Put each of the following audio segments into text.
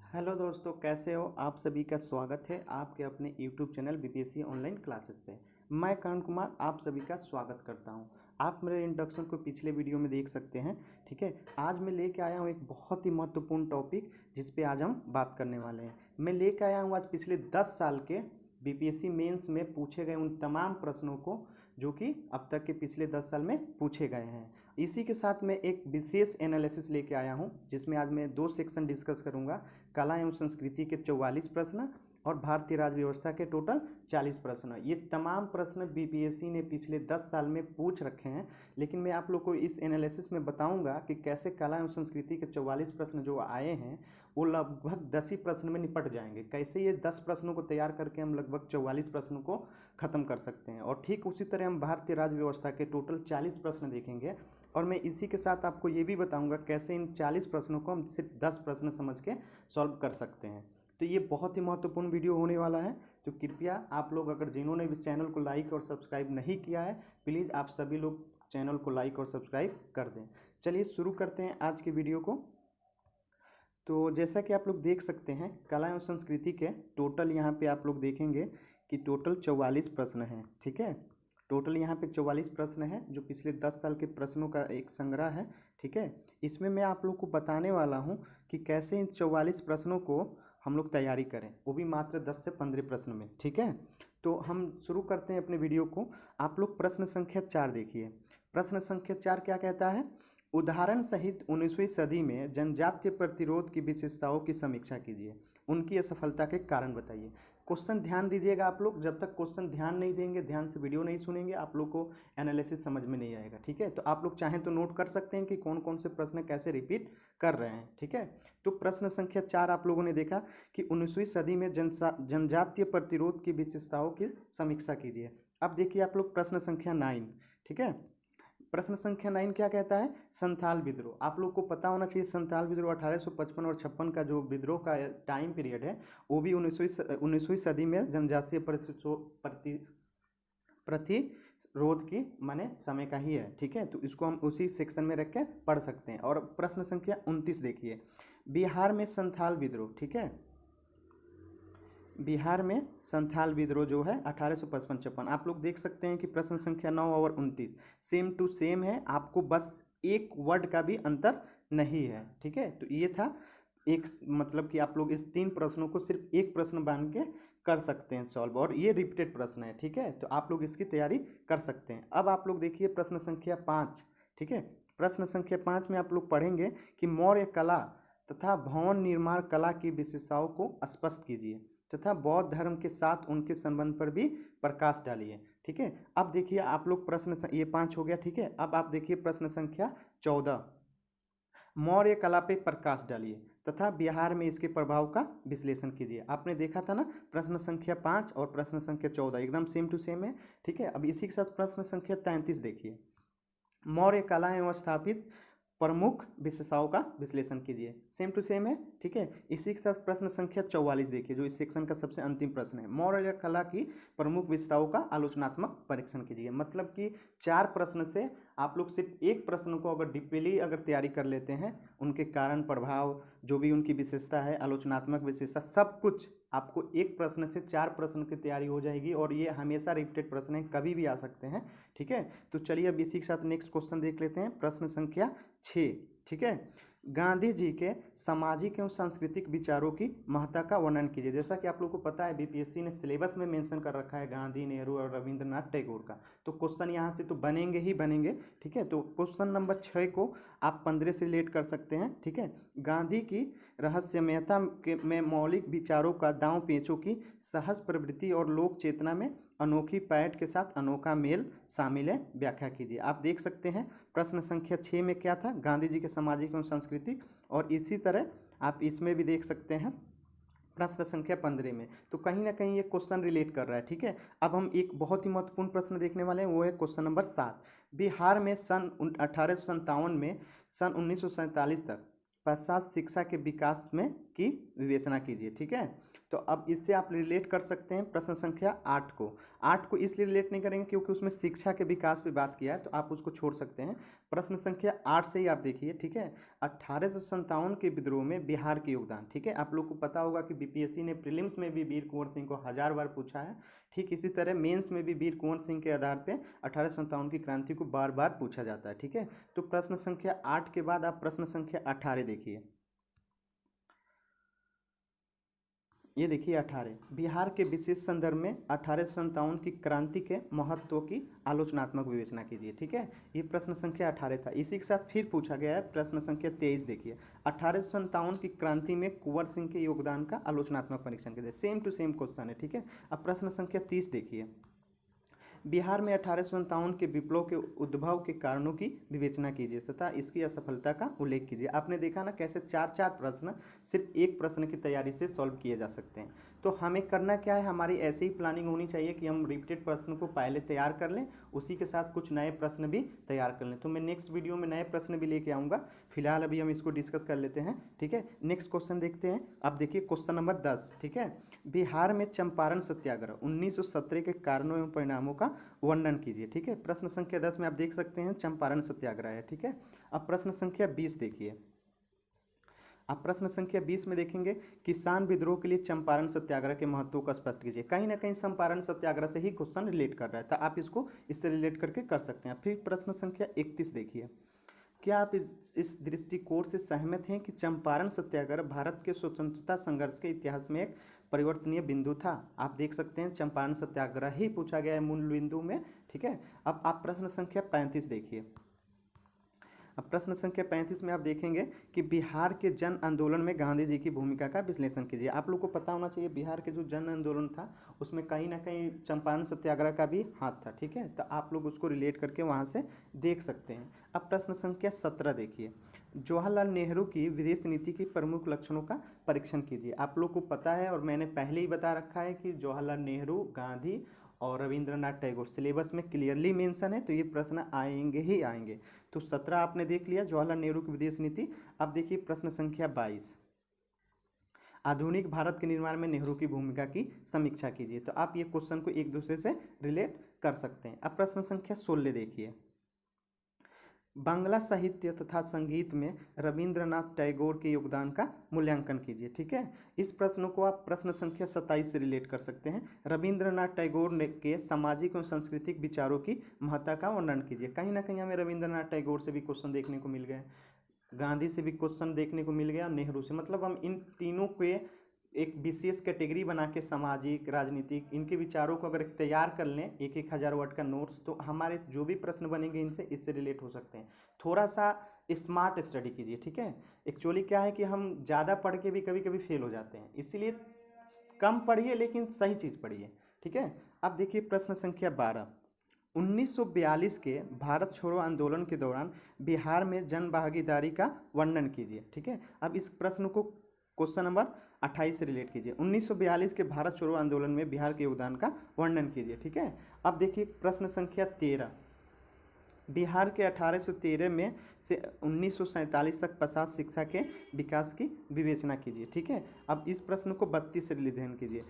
Hello दोस्तों, कैसे हो आप? सभी का स्वागत है आपके अपने YouTube channel BPSC online classes पे। मैं करण कुमार आप सभी का स्वागत करता हूं। आप मेरे इंट्रोडक्शन को पिछले वीडियो में देख सकते हैं। ठीक है, आज मैं लेके आया हूं एक बहुत ही महत्वपूर्ण टॉपिक जिस पे आज हम बात करने वाले हैं। मैं लेके आया हूं आज पिछले 10 साल के बीपीएससी मेंस में पूछे गए उन तमाम प्रश्नों को जो कि अब तक के पिछले 10 साल में पूछे गए हैं। इसी के साथ मैं एक विशेष एनालिसिस लेके आया हूं जिसमें आज मैं 2 सेक्शन डिस्कस करूंगा। कला एवं संस्कृति के 44 प्रश्न और भारतीय राज्य व्यवस्था के टोटल 40 प्रश्न। ये तमाम प्रश्न बीपीएससी ने पिछले 10 साल में पूछ रखे हैं, लेकिन मैं आप लोग को इस एनालिसिस में बताऊंगा कि कैसे कला एवं संस्कृति के 44 प्रश्न जो आए हैं वो लगभग 10 ही प्रश्न में निपट जाएंगे। कैसे ये 10 प्रश्नों को तैयार करके हम लगभग 44 प्रश्नों को खत्म कर सकते हैं। और ठीक उसी तरह हम भारतीय राज्य व्यवस्था के टोटल 40 प्रश्न देखेंगे और मैं इसी के साथ आपको ये भी बताऊंगा कैसे इन 40 प्रश्नों को हम सिर्फ 10 प्रश्न समझ के सॉल्व कर सकते हैं। तो ये बहुत ही महत्वपूर्ण वीडियो होने वाला है, तो कृपया आप लोग अगर जिन्होंने भी चैनल को लाइक और सब्सक्राइब नहीं किया है, प्लीज़ आप सभी लोग चैनल को लाइक और सब्सक्राइब कर दें। चलिए शुरू करते हैं आज के वीडियो को। तो जैसा कि आप लोग देख सकते हैं, कला एवं संस्कृति के टोटल यहाँ पे आप लोग देखेंगे कि टोटल 44 प्रश्न हैं। ठीक है, टोटल यहाँ पे 44 प्रश्न हैं जो पिछले 10 साल के प्रश्नों का एक संग्रह है। ठीक है, इसमें मैं आप लोग को बताने वाला हूँ कि कैसे इन 44 प्रश्नों को हम लोग तैयारी करें, वो भी मात्र 10 से 15 प्रश्न में। ठीक है, तो हम शुरू करते हैं अपने वीडियो को। आप लोग प्रश्न संख्या 4 देखिए। प्रश्न संख्या 4 क्या कहता है? उदाहरण सहित 19वीं सदी में जनजातीय प्रतिरोध की विशेषताओं की समीक्षा कीजिए, उनकी असफलता के कारण बताइए। क्वेश्चन ध्यान दीजिएगा आप लोग, जब तक क्वेश्चन ध्यान नहीं देंगे, ध्यान से वीडियो नहीं सुनेंगे, आप लोग को एनालिसिस समझ में नहीं आएगा। ठीक है, तो आप लोग चाहें तो नोट कर सकते हैं कि कौन कौन से प्रश्न कैसे रिपीट कर रहे हैं। ठीक है, तो प्रश्न संख्या 4 आप लोगों ने देखा कि 19वीं सदी में जनजातीय प्रतिरोध की विशेषताओं की समीक्षा कीजिए। अब देखिए आप लोग प्रश्न संख्या 9। ठीक है, प्रश्न संख्या 9 क्या कहता है? संथाल विद्रोह। आप लोग को पता होना चाहिए संथाल विद्रोह 1855 और 56 का जो विद्रोह का टाइम पीरियड है वो भी 19वीं सदी में जनजातीय प्रतिरोध की माने समय का ही है। ठीक है, तो इसको हम उसी सेक्शन में रख के पढ़ सकते हैं। और प्रश्न संख्या 29 देखिए, बिहार में संथाल विद्रोह। ठीक है, बिहार में संथाल विद्रोह जो है 1855-56। आप लोग देख सकते हैं कि प्रश्न संख्या 9 और 29 सेम टू सेम है, आपको बस एक वर्ड का भी अंतर नहीं है। ठीक है, तो ये था एक, मतलब कि आप लोग इस 3 प्रश्नों को सिर्फ एक प्रश्न बन के कर सकते हैं सॉल्व, और ये रिपीटेड प्रश्न है। ठीक है, तो आप लोग इसकी तैयारी कर सकते हैं। अब आप लोग देखिए प्रश्न संख्या 5। ठीक है, प्रश्न संख्या 5 में आप लोग पढ़ेंगे कि मौर्य कला तथा भवन निर्माण कला की विशेषताओं को स्पष्ट कीजिए तथा बौद्ध धर्म के साथ उनके संबंध पर भी प्रकाश डालिए। ठीक है, अब देखिए आप लोग प्रश्न, ये 5 हो गया। ठीक है, अब आप देखिए प्रश्न संख्या 14, मौर्य कला पे प्रकाश डालिए तथा बिहार में इसके प्रभाव का विश्लेषण कीजिए। आपने देखा था ना, प्रश्न संख्या 5 और प्रश्न संख्या 14 एकदम सेम टू सेम है। ठीक है, अब इसी के साथ प्रश्न संख्या 33 देखिए, मौर्य कला एवं स्थापित प्रमुख विशेषताओं का विश्लेषण कीजिए। सेम टू सेम है। ठीक है, इसी के साथ प्रश्न संख्या 44 देखिए जो इस सेक्शन का सबसे अंतिम प्रश्न है, मौर्य कला की प्रमुख विशेषताओं का आलोचनात्मक परीक्षण कीजिए। मतलब कि 4 प्रश्न से आप लोग सिर्फ एक प्रश्न को अगर डीपली अगर तैयारी कर लेते हैं, उनके कारण प्रभाव, जो भी उनकी विशेषता है, आलोचनात्मक विशेषता, सब कुछ आपको एक प्रश्न से 4 प्रश्न की तैयारी हो जाएगी। और ये हमेशा रिपीटेड प्रश्न है, कभी भी आ सकते हैं। ठीक है, तो चलिए अब इसी के साथ नेक्स्ट क्वेश्चन देख लेते हैं, प्रश्न संख्या 6। ठीक है, गांधी जी के सामाजिक एवं सांस्कृतिक विचारों की महत्ता का वर्णन कीजिए। जैसा कि आप लोग को पता है बीपीएससी ने सिलेबस में मेंशन कर रखा है गांधी, नेहरू और रविंद्रनाथ टैगोर का, तो क्वेश्चन यहाँ से तो बनेंगे ही बनेंगे। ठीक है, तो क्वेश्चन नंबर 6 को आप 15 से रिलेट कर सकते हैं। ठीक है, गांधी की रहस्यमयता में मौलिक विचारों का दांव पेचों की सहज प्रवृत्ति और लोक चेतना में अनोखी पैठ के साथ अनोखा मेल शामिल है, व्याख्या कीजिए। आप देख सकते हैं प्रश्न संख्या 6 में क्या था, गांधी जी के सामाजिक एवं सांस्कृतिक, और इसी तरह आप इसमें भी देख सकते हैं प्रश्न संख्या 15 में, तो कहीं ना कहीं ये क्वेश्चन रिलेट कर रहा है। ठीक है, अब हम एक बहुत ही महत्वपूर्ण प्रश्न देखने वाले हैं, वो है क्वेश्चन नंबर 7। बिहार में सन 1857 में सन 1947 तक पश्चात शिक्षा के विकास में की विवेचना कीजिए। ठीक है, तो अब इससे आप रिलेट कर सकते हैं प्रश्न संख्या 8 को। 8 को इसलिए रिलेट नहीं करेंगे क्योंकि उसमें शिक्षा के विकास पे बात किया है, तो आप उसको छोड़ सकते हैं। प्रश्न संख्या 8 से ही आप देखिए। ठीक है, 1857 के विद्रोह में बिहार के योगदान। ठीक है, आप लोग को पता होगा कि बीपीएससी ने प्रीलिम्स में भी वीर कुंवर सिंह को 1000 बार पूछा है। ठीक इसी तरह मेंस में भी वीर कुंवर सिंह के आधार पे 1857 की क्रांति को बार बार पूछा जाता है। ठीक है, तो प्रश्न संख्या 8 के बाद आप प्रश्न संख्या 18 देखिए। ये देखिए 18, बिहार के विशेष संदर्भ में 1857 की क्रांति के महत्व की आलोचनात्मक विवेचना कीजिए। ठीक है, ये प्रश्न संख्या 18 था। इसी के साथ फिर पूछा गया है प्रश्न संख्या 23 देखिए। 1857 की क्रांति में कुंवर सिंह के योगदान का आलोचनात्मक परीक्षण कीजिए। सेम टू सेम क्वेश्चन है। ठीक है, अब प्रश्न संख्या 30 देखिए। बिहार में 1857 के विप्लव के उद्भव के कारणों की विवेचना कीजिए तथा इसकी असफलता का उल्लेख कीजिए। आपने देखा ना कैसे चार चार प्रश्न सिर्फ एक प्रश्न की तैयारी से सॉल्व किए जा सकते हैं। तो हमें करना क्या है, हमारी ऐसी ही प्लानिंग होनी चाहिए कि हम रिपीटेड प्रश्न को पहले तैयार कर लें, उसी के साथ कुछ नए प्रश्न भी तैयार कर लें। तो मैं नेक्स्ट वीडियो में नए प्रश्न भी लेके आऊँगा। फिलहाल अभी हम इसको डिस्कस कर लेते हैं। ठीक है, नेक्स्ट क्वेश्चन देखते हैं। आप देखिए क्वेश्चन नंबर 10। ठीक है, बिहार में चंपारण सत्याग्रह 1917 के कारणों एवं परिणामों का वर्णन कीजिए। ठीक है, प्रश्न संख्या 10 में आप देख सकते हैं चंपारण सत्याग्रह है। ठीक है, अब प्रश्न संख्या 20 देखिए। आप प्रश्न संख्या 20 में देखेंगे किसान विद्रोह के लिए चंपारण सत्याग्रह के महत्व को स्पष्ट कीजिए। कहीं ना कहीं चंपारण सत्याग्रह से ही क्वेश्चन रिलेट कर रहा है, तो आप इसको इससे रिलेट करके कर सकते हैं। फिर प्रश्न संख्या 31 देखिए। क्या आप इस दृष्टिकोण से सहमत हैं कि चंपारण सत्याग्रह भारत के स्वतंत्रता संघर्ष के इतिहास में एक परिवर्तनीय बिंदु था? आप देख सकते हैं चंपारण सत्याग्रह ही पूछा गया है मूल बिंदु में। ठीक है, अब आप प्रश्न संख्या 35 देखिए। अब प्रश्न संख्या 35 में आप देखेंगे कि बिहार के जन आंदोलन में गांधी जी की भूमिका का विश्लेषण कीजिए। आप लोग को पता होना चाहिए बिहार के जो जन आंदोलन था उसमें कहीं ना कहीं चंपारण सत्याग्रह का भी हाथ था। ठीक है, तो आप लोग उसको रिलेट करके वहाँ से देख सकते हैं। अब प्रश्न संख्या 17 देखिए। जवाहरलाल नेहरू की विदेश नीति की प्रमुख लक्षणों का परीक्षण कीजिए। आप लोग को पता है और मैंने पहले ही बता रखा है कि जवाहरलाल नेहरू, गांधी और रविंद्रनाथ टैगोर सिलेबस में क्लियरली मेंशन है, तो ये प्रश्न आएंगे ही आएंगे। तो 17 आपने देख लिया जवाहरलाल नेहरू की विदेश नीति। अब देखिए प्रश्न संख्या 22, आधुनिक भारत के निर्माण में नेहरू की भूमिका की समीक्षा कीजिए। तो आप ये क्वेश्चन को एक दूसरे से रिलेट कर सकते हैं। अब प्रश्न संख्या 16 देखिए। बांग्ला साहित्य तथा संगीत में रविंद्रनाथ टैगोर के योगदान का मूल्यांकन कीजिए। ठीक है, इस प्रश्न को आप प्रश्न संख्या 27 से रिलेट कर सकते हैं। रविंद्रनाथ टैगोर ने के सामाजिक एवं सांस्कृतिक विचारों की महत्ता का वर्णन कीजिए। कहीं ना कहीं हमें रविंद्रनाथ टैगोर से भी क्वेश्चन देखने को मिल गए, गांधी से भी क्वेश्चन देखने को मिल गया, नेहरू से। मतलब हम इन तीनों के एक विशेष कैटेगरी बना के सामाजिक, राजनीतिक, इनके विचारों को अगर तैयार कर लें 1-1000 वर्ड का नोट्स, तो हमारे जो भी प्रश्न बनेंगे इनसे इससे रिलेट हो सकते हैं। थोड़ा सा स्मार्ट स्टडी कीजिए। ठीक है, एक्चुअली क्या है कि हम ज़्यादा पढ़ के भी कभी कभी फेल हो जाते हैं, इसीलिए कम पढ़िए लेकिन सही चीज़ पढ़िए। ठीक है, अब देखिए प्रश्न संख्या 12, 1942 के भारत छोड़ो आंदोलन के दौरान बिहार में जन भागीदारी का वर्णन कीजिए। ठीक है, अब इस प्रश्न को क्वेश्चन नंबर 28 से रिलेट कीजिए। 1942 के भारत छोड़ो आंदोलन में बिहार के योगदान का वर्णन कीजिए। ठीक है, अब देखिए प्रश्न संख्या 13, बिहार के 1813 में से 1947 तक प्रशासनिक शिक्षा के विकास की विवेचना कीजिए। ठीक है, अब इस प्रश्न को 32 से अध्ययन कीजिए।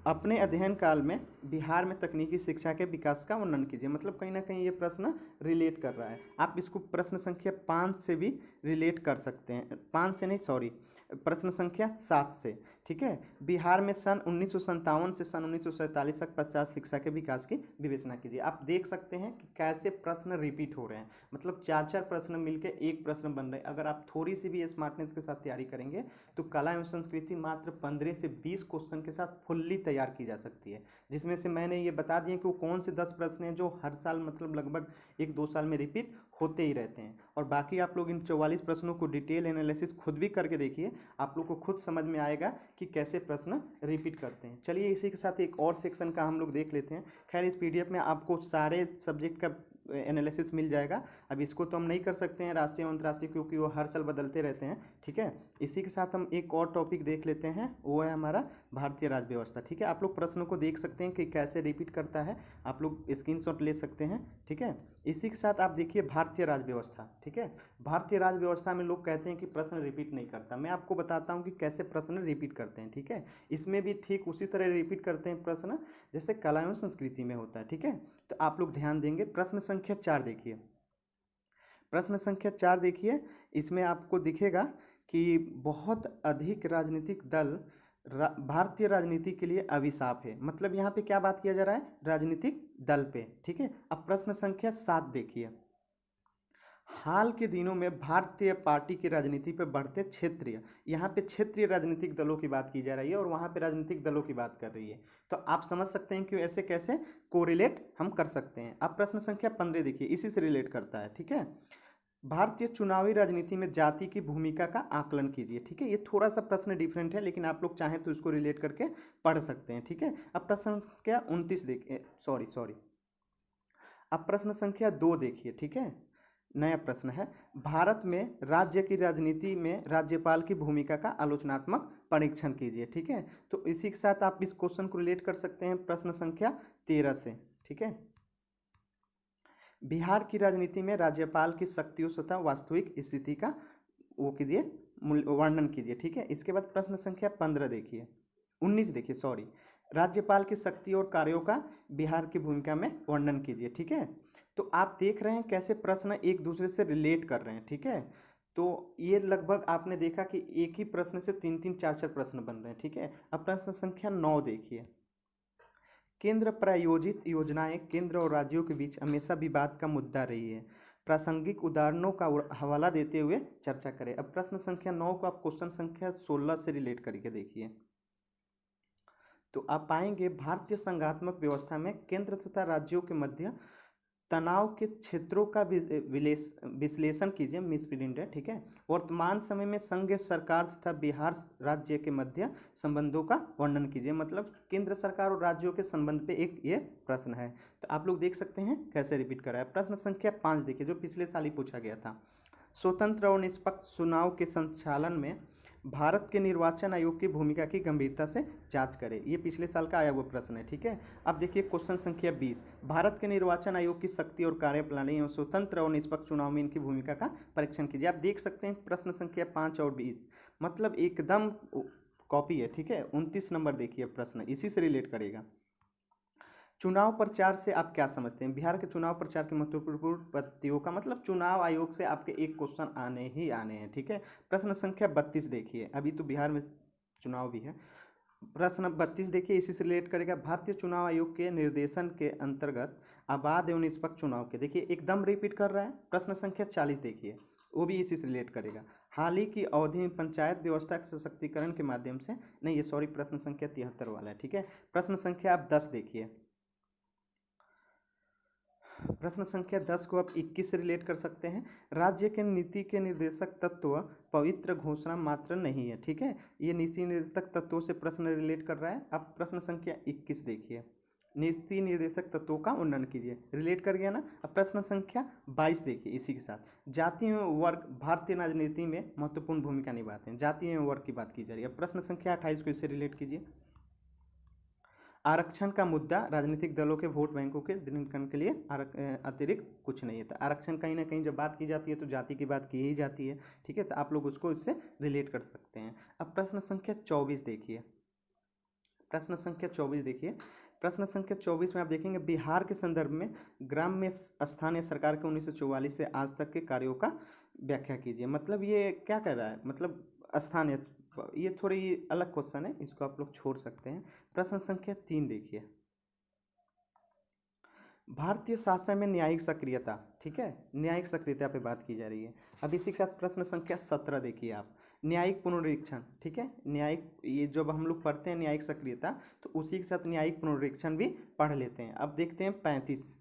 अपने अध्ययन काल में बिहार में तकनीकी शिक्षा के विकास का वर्णन कीजिए। मतलब कहीं ना कहीं ये प्रश्न रिलेट कर रहा है। आप इसको प्रश्न संख्या 5 से भी रिलेट कर सकते हैं, 5 से नहीं सॉरी, प्रश्न संख्या 7 से। ठीक है, बिहार में सन 1957 से सन 1947 तक प्रशासनिक शिक्षा के विकास की विवेचना कीजिए। आप देख सकते हैं कि कैसे प्रश्न रिपीट हो रहे हैं, मतलब 4-4 प्रश्न मिलकर एक प्रश्न बन रहे हैं। अगर आप थोड़ी सी भी स्मार्टनेस के साथ तैयारी करेंगे तो कला एवं संस्कृति मात्र 15 से 20 क्वेश्चन के साथ फुल्ली तैयार की जा सकती है, जिसमें से मैंने ये बता दिया कि वो कौन से 10 प्रश्न हैं जो हर साल मतलब लगभग 1-2 साल में रिपीट होते ही रहते हैं। और बाकी आप लोग इन 44 प्रश्नों को डिटेल एनालिसिस खुद भी करके देखिए, आप लोग को खुद समझ में आएगा कि कैसे प्रश्न रिपीट करते हैं। चलिए इसी के साथ एक और सेक्शन का हम लोग देख लेते हैं। खैर इस पीडीएफ में आपको सारे सब्जेक्ट का एनालिसिस मिल जाएगा। अब इसको तो हम नहीं कर सकते हैं राष्ट्रीय और अंतर्राष्ट्रीय, क्योंकि वो हर साल बदलते रहते हैं। ठीक है, इसी के साथ हम एक और टॉपिक देख लेते हैं, वो है हमारा भारतीय राज्य व्यवस्था। ठीक है, आप लोग प्रश्न को देख सकते हैं कि कैसे रिपीट करता है, आप लोग स्क्रीनशॉट ले सकते हैं। ठीक है, इसी के साथ आप देखिए भारतीय राज्य व्यवस्था। ठीक है, भारतीय राज्य व्यवस्था में लोग कहते हैं कि प्रश्न रिपीट नहीं करता, मैं आपको बताता हूँ कि कैसे प्रश्न रिपीट करते हैं। ठीक है, इसमें भी ठीक उसी तरह रिपीट करते हैं प्रश्न जैसे कला एवं संस्कृति में होता है। ठीक है, तो आप लोग ध्यान देंगे। प्रश्न संख्या 4 देखिए, प्रश्न संख्या 4 देखिए, इसमें आपको दिखेगा कि बहुत अधिक राजनीतिक दल भारतीय राजनीति के लिए अभिशाप है। मतलब यहाँ पे क्या बात किया जा रहा है, राजनीतिक दल पे। ठीक है, अब प्रश्न संख्या 7 देखिए, हाल के दिनों में भारतीय पार्टी की राजनीति पर बढ़ते क्षेत्रीय, यहाँ पे क्षेत्रीय राजनीतिक दलों की बात की जा रही है और वहाँ पे राजनीतिक दलों की बात कर रही है। तो आप समझ सकते हैं कि ऐसे कैसे कोरिलेट हम कर सकते हैं। अब प्रश्न संख्या 15 देखिए, इसी से रिलेट करता है। ठीक है, भारतीय चुनावी राजनीति में जाति की भूमिका का आकलन कीजिए। ठीक है, ये थोड़ा सा प्रश्न डिफरेंट है, लेकिन आप लोग चाहें तो इसको रिलेट करके पढ़ सकते हैं। ठीक है, अब प्रश्न संख्या 29 देखिए, सॉरी अब प्रश्न संख्या 2 देखिए। ठीक है, नया प्रश्न है, भारत में राज्य की राजनीति में राज्यपाल की भूमिका का आलोचनात्मक परीक्षण कीजिए। ठीक है, तो इसी के साथ आप इस क्वेश्चन को रिलेट कर सकते हैं प्रश्न संख्या 13 से। ठीक है, बिहार की राजनीति में राज्यपाल की शक्तियों तथा वास्तविक स्थिति का वो कीजिए, वर्णन कीजिए। ठीक है, इसके बाद प्रश्न संख्या 15 देखिए, 19 देखिए, सॉरी, राज्यपाल की शक्ति और कार्यों का बिहार की भूमिका में वर्णन कीजिए। ठीक है, तो आप देख रहे हैं कैसे प्रश्न एक दूसरे से रिलेट कर रहे हैं। ठीक है, तो ये लगभग आपने देखा कि एक ही प्रश्न से 3-3, 4-4 प्रश्न बन रहे हैं। ठीक है, अब प्रश्न संख्या 9 देखिए, केंद्र प्रायोजित योजनाएं केंद्र और राज्यों के बीच हमेशा विवाद का मुद्दा रही है, प्रासंगिक उदाहरणों का हवाला देते हुए चर्चा करें। अब प्रश्न संख्या 9 को आप क्वेश्चन संख्या 16 से रिलेट करके देखिए, तो आप पाएंगे भारतीय संघात्मक व्यवस्था में केंद्र तथा राज्यों के मध्य तनाव के क्षेत्रों का विश्लेषण कीजिए, मिसप्रिंट है। ठीक है, वर्तमान समय में संघ सरकार तथा बिहार राज्य के मध्य संबंधों का वर्णन कीजिए। मतलब केंद्र सरकार और राज्यों के संबंध पे एक ये प्रश्न है, तो आप लोग देख सकते हैं कैसे रिपीट करा है। प्रश्न संख्या 5 देखिए, जो पिछले साल ही पूछा गया था, स्वतंत्र और निष्पक्ष चुनाव के संचालन में भारत के निर्वाचन आयोग की भूमिका की गंभीरता से जांच करें। ये पिछले साल का आया हुआ प्रश्न है। ठीक है, अब देखिए क्वेश्चन संख्या 20, भारत के निर्वाचन आयोग की शक्ति और कार्यप्रणाली एवं स्वतंत्र और निष्पक्ष चुनाव में इनकी भूमिका का परीक्षण कीजिए। आप देख सकते हैं प्रश्न संख्या 5 और 20 मतलब एकदम कॉपी है। ठीक है, 29 नंबर देखिए प्रश्न, इसी से रिलेट करेगा। चुनाव प्रचार से आप क्या समझते हैं, बिहार के चुनाव प्रचार के महत्वपूर्ण पत्तियों का मतलब चुनाव आयोग से आपके एक क्वेश्चन आने ही आने हैं। ठीक है, प्रश्न संख्या 32 देखिए, अभी तो बिहार में चुनाव भी है। प्रश्न 32 देखिए, इसी से रिलेट करेगा, भारतीय चुनाव आयोग के निर्देशन के अंतर्गत अबाध एवं निष्पक्ष चुनाव के, देखिए एकदम रिपीट कर रहा है। प्रश्न संख्या 40 देखिए, वो भी इसी से रिलेट करेगा, हाल ही की अवधि में पंचायत व्यवस्था के सशक्तिकरण के माध्यम से, नहीं ये सॉरी प्रश्न संख्या 73 वाला है। ठीक है, प्रश्न संख्या आप 10 देखिए, प्रश्न संख्या 10 को आप 21 से रिलेट कर सकते हैं, राज्य के नीति के निर्देशक तत्व पवित्र घोषणा मात्र नहीं है। ठीक है, ये नीति निर्देशक तत्वों से प्रश्न रिलेट कर रहा है। आप प्रश्न संख्या 21 देखिए, नीति निर्देशक तत्वों का वर्णन कीजिए, रिलेट कर गया ना। अब प्रश्न संख्या 22 देखिए, इसी के साथ जाति एवं वर्ग भारतीय राजनीति में महत्वपूर्ण भूमिका निभाते हैं, जाति एवं वर्ग की बात की जा रही है। प्रश्न संख्या 28 को इससे रिलेट कीजिए, आरक्षण का मुद्दा राजनीतिक दलों के वोट बैंकों के दृढ़ीकरण के लिए अतिरिक्त कुछ नहीं है। तो आरक्षण कहीं ना कहीं जब बात की जाती है तो जाति की बात की ही जाती है। ठीक है, तो आप लोग उसको इससे रिलेट कर सकते हैं। अब प्रश्न संख्या 24 देखिए, प्रश्न संख्या 24 देखिए, प्रश्न संख्या 24 में आप देखेंगे बिहार के संदर्भ में ग्राम्य स्थानीय सरकार के 1944 से आज तक के कार्यों का व्याख्या कीजिए। मतलब ये क्या कर रहा है, मतलब स्थानीय, ये थोड़ी अलग क्वेश्चन है, इसको आप लोग छोड़ सकते हैं। प्रश्न संख्या 3 देखिए, भारतीय शासन में न्यायिक सक्रियता। ठीक है, न्यायिक सक्रियता पे बात की जा रही है। अब इसी के साथ प्रश्न संख्या 17 देखिए आप, न्यायिक पुनरीक्षण। ठीक है, न्यायिक, ये जब हम लोग पढ़ते हैं न्यायिक सक्रियता तो उसी के साथ न्यायिक पुनरीक्षण भी पढ़ लेते हैं। अब देखते हैं 35,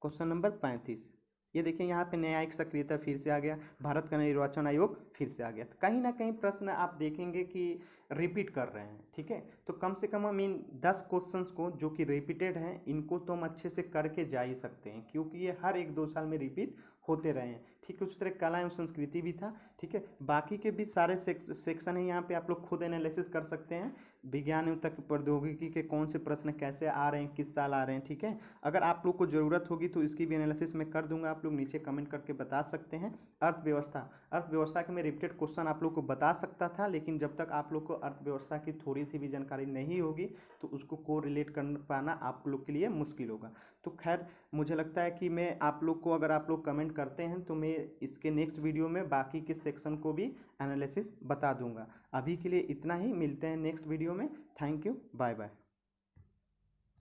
क्वेश्चन नंबर 35, ये देखिए यहाँ पे न्यायिक सक्रियता फिर से आ गया, भारत का निर्वाचन आयोग फिर से आ गया। तो कहीं ना कहीं प्रश्न आप देखेंगे कि रिपीट कर रहे हैं, ठीक है। तो कम से कम हम इन 10 क्वेश्चंस को जो कि रिपीटेड हैं इनको तो हम अच्छे से करके जा ही सकते हैं, क्योंकि ये हर 1-2 साल में रिपीट होते रहे हैं, ठीक है। उस तरह कला एवं संस्कृति भी था, ठीक है। बाकी के भी सारे सेक्शन है, यहाँ पे आप लोग खुद एनालिसिस कर सकते हैं। विज्ञान एवं तक प्रौद्योगिकी के कौन से प्रश्न कैसे आ रहे हैं, किस साल आ रहे हैं, ठीक है। अगर आप लोग को ज़रूरत होगी तो इसकी भी एनालिसिस मैं कर दूंगा, आप लोग नीचे कमेंट करके बता सकते हैं। अर्थव्यवस्था के मैं रिपीटेड क्वेश्चन आप लोग को बता सकता था, लेकिन जब तक आप लोग को अर्थव्यवस्था की थोड़ी सी भी जानकारी नहीं होगी तो उसको को रिलेट कर पाना आप लोग के लिए मुश्किल होगा। तो खैर मुझे लगता है कि मैं आप लोग को, अगर आप लोग कमेंट करते हैं तो मैं इसके नेक्स्ट वीडियो में बाकी के सेक्शन को भी एनालिसिस बता दूंगा। अभी के लिए इतना ही, मिलते हैं नेक्स्ट वीडियो में। Thank you, bye bye.